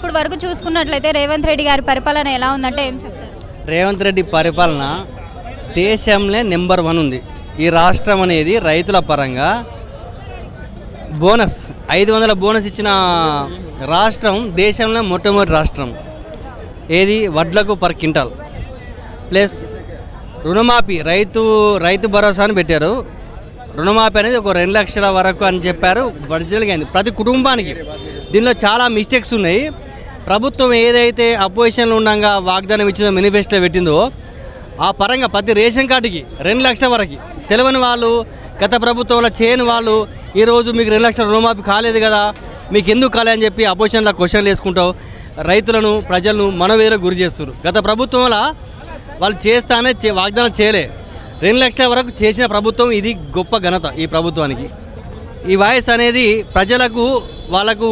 ఇప్పుడు వరకు చూసుకున్నట్లయితే రేవంత్ రెడ్డి గారి పరిపాలన ఎలా ఉందంటే ఏం చెప్తారు? రేవంత్ రెడ్డి పరిపాలన దేశంలో నెంబర్ 1 ఉంది. ఈ రాష్ట్రం అనేది రైతుల పరంగా బోనస్ 500 బోనస్ ఇచ్చిన రాష్ట్రం దేశంలో మొట్టమొదటి రాష్ట్రం. ఏది వడ్లకు పర్ క్వింటాల్ ప్లస్ రుణమాఫీ రైతు భరోసాను పెట్టారు. రుణమాఫీ అనేది ఒక 2 లక్షల వరకు అని చెప్పారు. ఒరిజినల్గా అయింది ప్రతి కుటుంబానికి. దీనిలో చాలా మిస్టేక్స్ ఉన్నాయి. ప్రభుత్వం ఏదైతే అపోజిషన్లో ఉండగా వాగ్దానం ఇచ్చిందో మేనిఫెస్టో పెట్టిందో ఆ పరంగా ప్రతి రేషన్ కార్డుకి 2 లక్షల వరకు తెలియని వాళ్ళు గత ప్రభుత్వంలో చేయని వాళ్ళు ఈరోజు మీకు 2 లక్షల రుణమాఫీ కాలేదు కదా మీకు ఎందుకు కాలే అని చెప్పి అపోజిషన్లో క్వశ్చన్లు వేసుకుంటావు రైతులను ప్రజలను మనవేరే గురి చేస్తారు. గత ప్రభుత్వంలో వాళ్ళు చేస్తానే వాగ్దానం చేయలే. 2 లక్షల వరకు చేసిన ప్రభుత్వం ఇది గొప్ప ఘనత ఈ ప్రభుత్వానికి. ఈ వాయిస్ అనేది ప్రజలకు వాళ్ళకు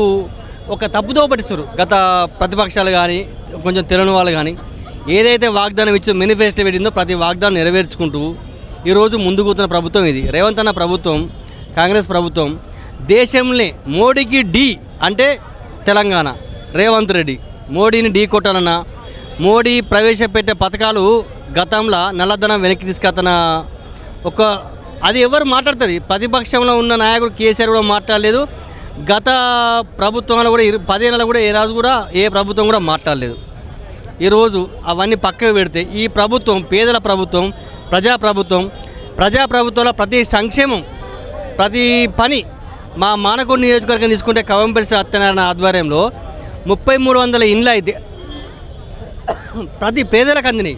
ఒక తప్పుదో పట్టిస్తారు. గత ప్రతిపక్షాలు కానీ కొంచెం తెలియని వాళ్ళు కానీ ఏదైతే వాగ్దానం ఇచ్చో మేనిఫెస్టో పెట్టిందో ప్రతి వాగ్దానం నెరవేర్చుకుంటూ ఈరోజు ముందుకుతున్న ప్రభుత్వం ఇది. రేవంత్ అన్న ప్రభుత్వం కాంగ్రెస్ ప్రభుత్వం దేశంలో మోడీకి డి అంటే తెలంగాణ రేవంత్ రెడ్డి మోడీని ఢీ కొట్టాలన్న మోడీ ప్రవేశపెట్టే పథకాలు గతంలో నల్లధనం వెనక్కి తీసుకొస్తున్న అది ఎవరు మాట్లాడుతుంది? ప్రతిపక్షంలో ఉన్న నాయకుడు కేసీఆర్ కూడా మాట్లాడలేదు. గత ప్రభుత్వంలో కూడా 10 ఏళ్ళలో కూడా ఏ ప్రభుత్వం కూడా మాట్లాడలేదు. ఈరోజు అవన్నీ పక్కకు పెడితే ఈ ప్రభుత్వం పేదల ప్రభుత్వం ప్రజాప్రభుత్వంలో ప్రతి సంక్షేమం ప్రతి పని మా మానకొండ నియోజకవర్గం తీసుకుంటే కవంపల్లి సత్యనారాయణ ఆధ్వర్యంలో 3300 ఇండ్లు అయితే ప్రతి పేదలకు అందినాయి.